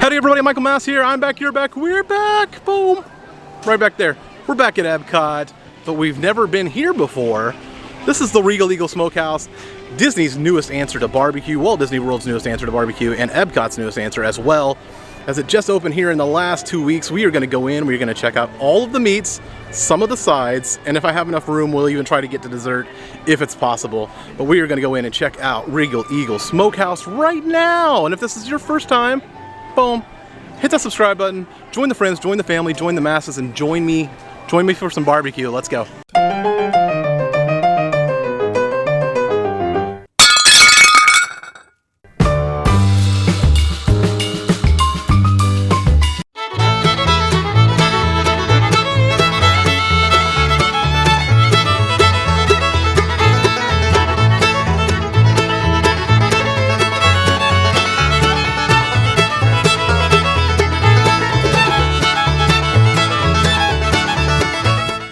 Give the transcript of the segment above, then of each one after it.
Howdy everybody, Michael Mouse here. I'm back, you're back, we're back. Boom. Right back there. We're back at Epcot, but we've never been here before. This is the Regal Eagle Smokehouse, Disney's newest answer to barbecue, Walt Disney World's newest answer to barbecue, and Epcot's newest answer as well. As it just opened here in the last 2 weeks, we are going to go in, we're going to check out all of the meats, some of the sides, and if I have enough room, we'll even try to get to dessert if it's possible. But we are going to go in and check out Regal Eagle Smokehouse right now. And if this is your first time, boom, hit that subscribe button, join the friends, join the family, join the masses, and join me for some barbecue. Let's go.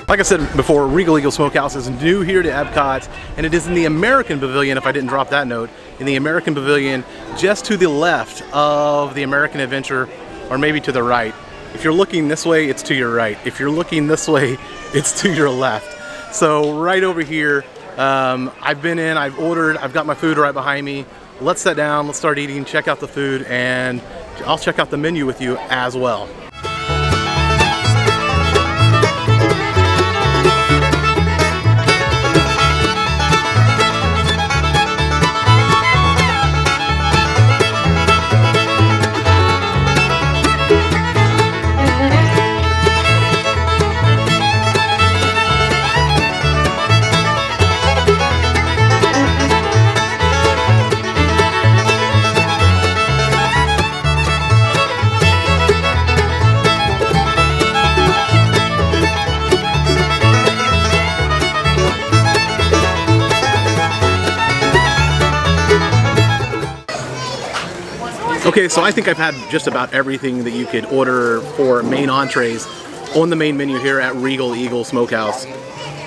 Like I said before, Regal Eagle Smokehouse is new here to Epcot, and it is in the American Pavilion, if I didn't drop that note, in the American Pavilion just to the left of the American Adventure, or maybe to the right. If you're looking this way, it's to your right. If you're looking this way, it's to your left. So right over here, I've been in, I've ordered, I've got my food right behind me. Let's sit down, let's start eating, check out the food, and I'll check out the menu with you as well. Okay, so I think I've had just about everything that you could order for main entrees on the main menu here at Regal Eagle Smokehouse.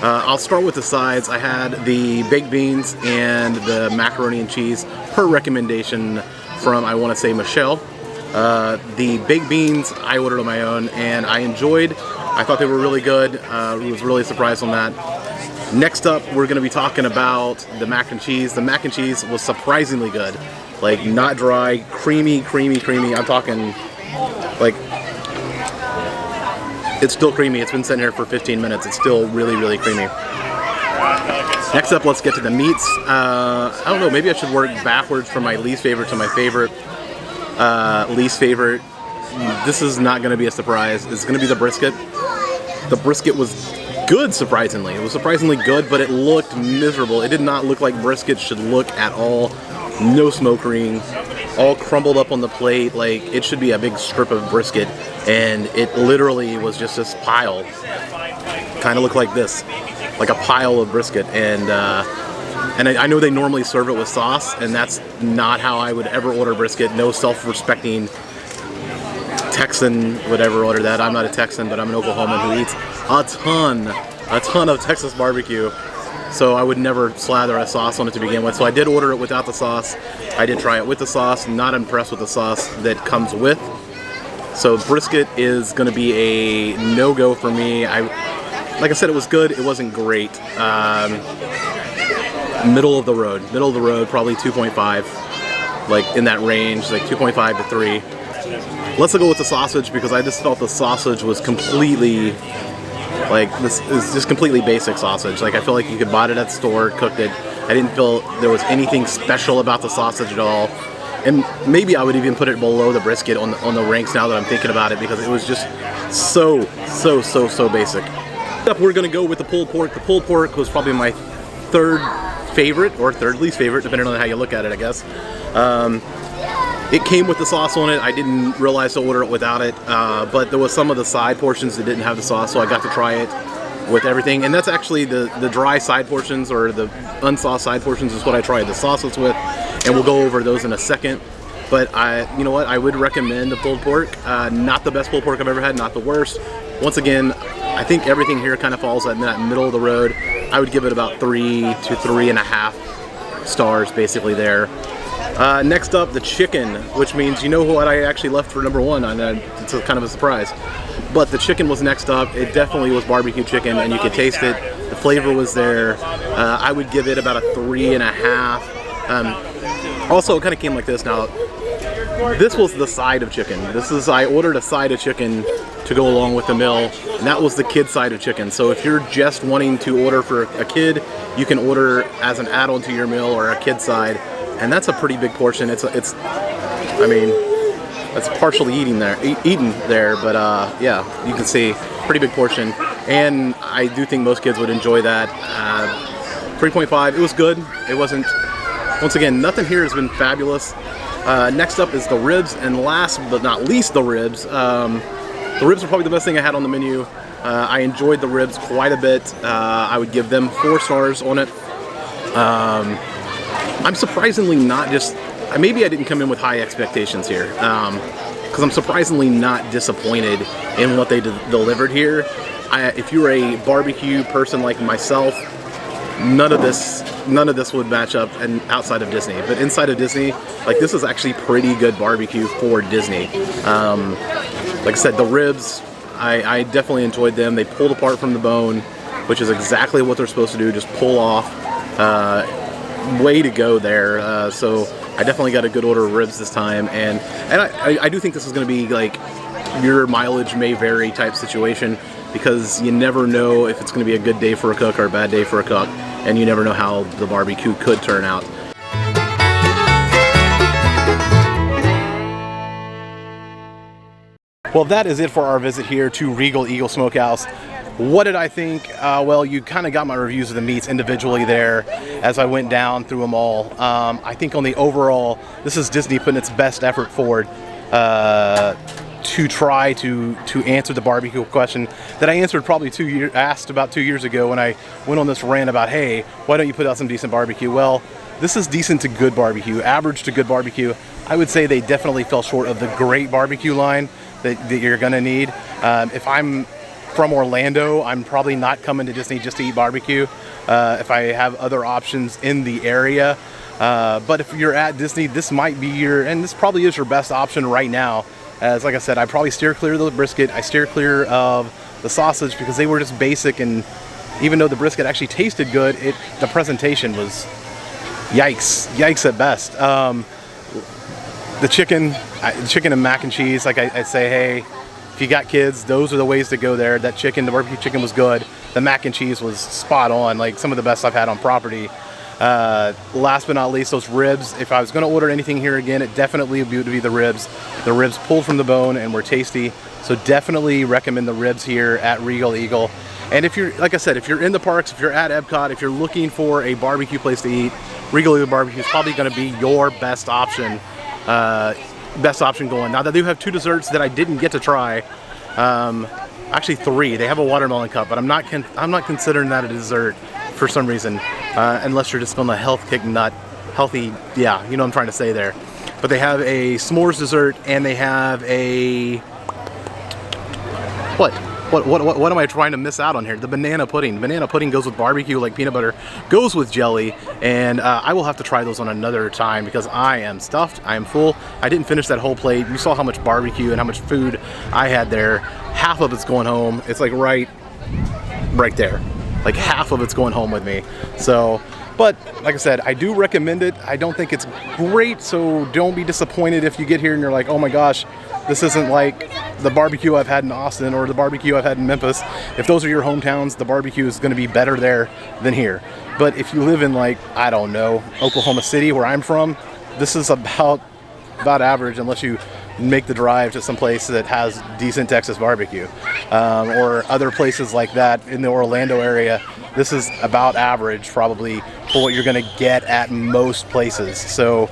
I'll start with the sides. I had the baked beans and the macaroni and cheese per recommendation from, I want to say, Michelle. The baked beans I ordered on my own and I enjoyed. I thought they were really good. Was really surprised on that. Next up, we're going to be talking about the mac and cheese. The mac and cheese was surprisingly good. Like, not dry, creamy. I'm talking, like, it's still creamy. It's been sitting here for 15 minutes. It's still really creamy. Next up, let's get to the meats. I don't know, maybe I should work backwards from my least favorite to my favorite. Least favorite, this is not going to be a surprise. It's going to be the brisket. The brisket was good, surprisingly. It was surprisingly good, but it looked miserable. It did not look like brisket should look at all. No smoke ring, all crumbled up on the plate. Like, it should be a big strip of brisket, and it literally was just this pile. Kind of looked like this, like a pile of brisket. And I know they normally serve it with sauce, and that's not how I would ever order brisket. No self-respecting Texan would ever order that. I'm not a Texan, but I'm an Oklahoman who eats a ton of Texas barbecue. So I would never slather a sauce on it to begin with. So I did order it without the sauce. I did try it with the sauce. Not impressed with the sauce that comes with. So brisket is going to be a no-go for me. Like I said, it was good. It wasn't great. Middle of the road, probably 2.5, like in that range, like 2.5 to 3. Let's go with the sausage because I just felt the sausage was completely. Like, this is just completely basic sausage. Like, I feel like you could buy it at the store, cooked it. I didn't feel there was anything special about the sausage at all. And maybe I would even put it below the brisket on the ranks now that I'm thinking about it because it was just so basic. Next up, we're going to go with the pulled pork. The pulled pork was probably my third favorite or third least favorite, depending on how you look at it, I guess. It came with the sauce on it. I didn't realize to order it without it, but there was some of the side portions that didn't have the sauce, so I got to try it with everything. And that's actually the dry side portions, or the unsauced side portions, is what I tried the sauces with, and we'll go over those in a second. But you know what? I would recommend the pulled pork. Not the best pulled pork I've ever had, not the worst. Once again, I think everything here kind of falls in that middle of the road. I would give it about 3 to 3.5 stars basically there. Next up, the chicken, which means you know what I actually left for number one. It's kind of a surprise. But the chicken was next up. It definitely was barbecue chicken, and you could taste it. The flavor was there. I would give it about a 3.5. Also, it kind of came like this. Now, this was the side of chicken. I ordered a side of chicken to go along with the meal, and that was the kid side of chicken. So if you're just wanting to order for a kid, you can order as an add-on to your meal or a kid side, and that's a pretty big portion. It's partially eaten there, but yeah, you can see pretty big portion, and I do think most kids would enjoy that. 3.5. It was good. It wasn't. Once again, nothing here has been fabulous. Next up is the ribs, and last but not least, the ribs. The ribs are probably the best thing I had on the menu. I enjoyed the ribs quite a bit. I would give them 4 stars on it. I'm surprisingly not just... Maybe I didn't come in with high expectations here, because I'm surprisingly not disappointed in what they delivered here. If you're a barbecue person like myself, none of this would match up outside of Disney. But inside of Disney, like, this is actually pretty good barbecue for Disney. Like I said, the ribs, I definitely enjoyed them. They pulled apart from the bone, which is exactly what they're supposed to do, just pull off. Way to go there. So I definitely got a good order of ribs this time, and I do think this is going to be like your mileage may vary type situation, because you never know if it's going to be a good day for a cook or a bad day for a cook, and you never know how the barbecue could turn out. Well, that is it for our visit here to Regal Eagle Smokehouse. What did I think? Well, you kind of got my reviews of the meats individually there as I went down through them all. I think on the overall, this is Disney putting its best effort forward to try to answer the barbecue question that I answered probably asked about 2 years ago when I went on this rant about, hey, why don't you put out some decent barbecue? Well, this is decent to good barbecue, average to good barbecue. I would say they definitely fell short of the great barbecue line that you're gonna need. If I'm from Orlando, I'm probably not coming to Disney just to eat barbecue. If I have other options in the area, but if you're at Disney, this might be and this probably is your best option right now. As like I said, I probably steer clear of the brisket. I steer clear of the sausage because they were just basic, and even though the brisket actually tasted good, the presentation was yikes at best. The chicken and mac and cheese, like I say, hey, if you got kids, those are the ways to go there. That chicken, the barbecue chicken was good. The mac and cheese was spot on, like some of the best I've had on property. Last but not least, those ribs. If I was going to order anything here again, it definitely would be the ribs. The ribs pulled from the bone and were tasty. So definitely recommend the ribs here at Regal Eagle. And if you're, like I said, if you're in the parks, if you're at Epcot, if you're looking for a barbecue place to eat, Regal Eagle Barbecue is probably going to be your best option. Going. Now, they do have 2 desserts that I didn't get to try. Actually 3. They have a watermelon cup, but I'm not considering that a dessert for some reason, unless you're just on the health kick nut. Healthy, yeah, you know what I'm trying to say there. But they have a s'mores dessert, and they have a what am I trying to miss out on here? The banana pudding. Banana pudding goes with barbecue like peanut butter, goes with jelly, and I will have to try those on another time because I am stuffed, I am full. I didn't finish that whole plate. You saw how much barbecue and how much food I had there. Half of it's going home. It's like right there. Like half of it's going home with me. So, but like I said, I do recommend it. I don't think it's great, so don't be disappointed if you get here and you're like, oh my gosh, this isn't like the barbecue I've had in Austin or the barbecue I've had in Memphis. If those are your hometowns, the barbecue is going to be better there than here. But if you live in, like, I don't know, Oklahoma City, where I'm from, this is about average, unless you make the drive to some place that has decent Texas barbecue, or other places like that in the Orlando area. This is about average probably for what you're going to get at most places. So,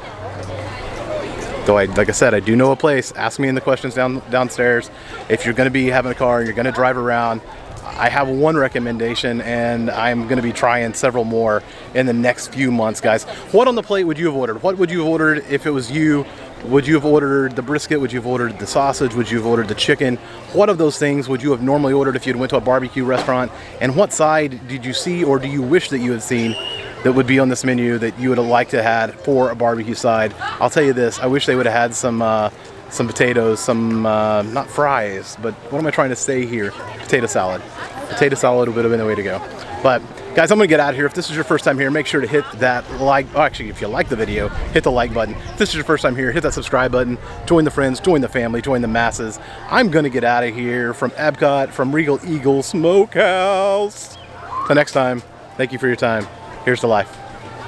though, like I said, I do know a place. Ask me in the questions downstairs. If you're going to be having a car and you're going to drive around, I have one recommendation, and I'm going to be trying several more in the next few months, guys. What on the plate would you have ordered? What would you have ordered if it was you? Would you have ordered the brisket? Would you have ordered the sausage? Would you have ordered the chicken? What of those things would you have normally ordered if you went to a barbecue restaurant? And what side did you see, or do you wish that you had seen that would be on this menu that you would have liked to have had for a barbecue side. I'll tell you this, I wish they would have had some potatoes, not fries, but what am I trying to say here? Potato salad. Potato salad would have been the way to go. But guys, I'm gonna get out of here. If this is your first time here, make sure to hit that like, oh, actually, if you like the video, hit the like button. If this is your first time here, hit that subscribe button. Join the friends, join the family, join the masses. I'm gonna get out of here from Epcot, from Regal Eagle Smokehouse. Till next time, thank you for your time. Here's to life.